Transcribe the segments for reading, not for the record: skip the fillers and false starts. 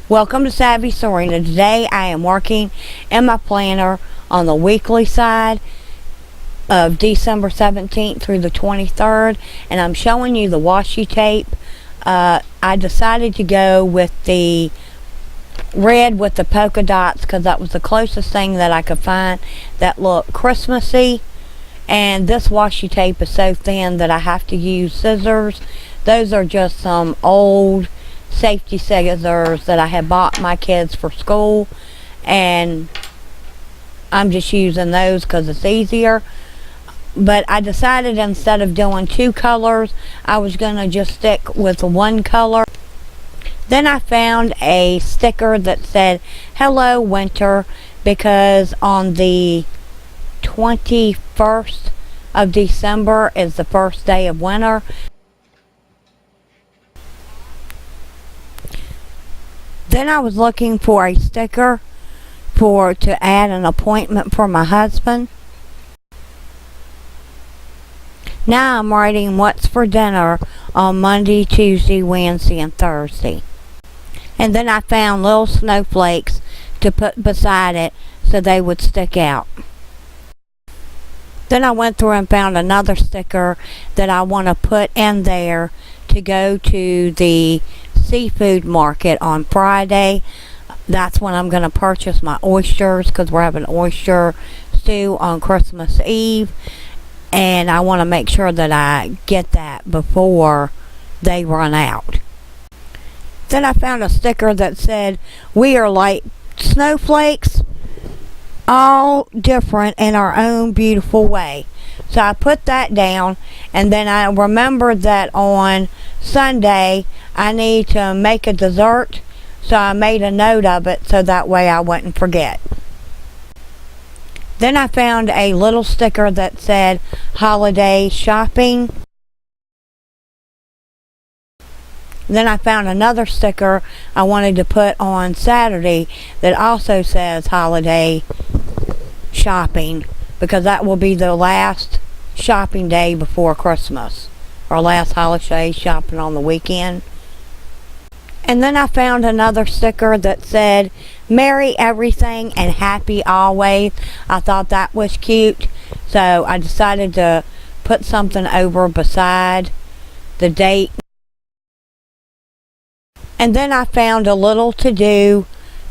Welcome to Savvy Serena. Today I am working in my planner on the weekly side of December 17th through the 23rd, and I'm showing you the washi tape. I decided to go with the red with the polka dots because that was the closest thing that I could find that looked Christmassy. And this washi tape is so thin that I have to use scissors. Those are just some old safety scissors that I had bought my kids for school, and I'm just using those because it's easier. But I decided instead of doing two colors, I was going to just stick with one color. Then I found a sticker that said "Hello Winter" because on the 21st of December is the first day of winter. Then I was looking for a sticker to add an appointment for my husband. Now I'm writing what's for dinner on Monday, Tuesday, Wednesday, and Thursday. And then I found little snowflakes to put beside it so they would stick out. Then I went through and found another sticker that I want to put in there to go to the seafood market on Friday. That's when I'm going to purchase my oysters because we're having oyster stew on Christmas Eve, and I want to make sure that I get that before they run out. Then I found a sticker that said "We are like snowflakes, all different in our own beautiful way." So I put that down, and then I remembered that on Sunday I need to make a dessert, so I made a note of it so that way I wouldn't forget. Then I found a little sticker that said "Holiday Shopping." Then I found another sticker I wanted to put on Saturday that also says "Holiday Shopping" because that will be the last shopping day before Christmas, or last holiday shopping on the weekend. And then I found another sticker that said "Merry Everything and Happy Always." I thought that was cute, so I decided to put something over beside the date. And then I found a little to-do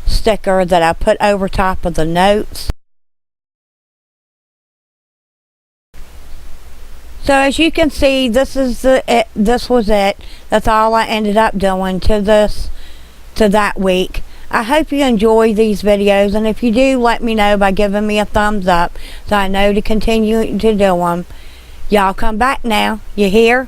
sticker that I put over top of the notes. So as you can see, this was it. That's all I ended up doing to that week. I hope you enjoy these videos, and if you do, let me know by giving me a thumbs up so I know to continue to do them. Y'all come back now. You hear?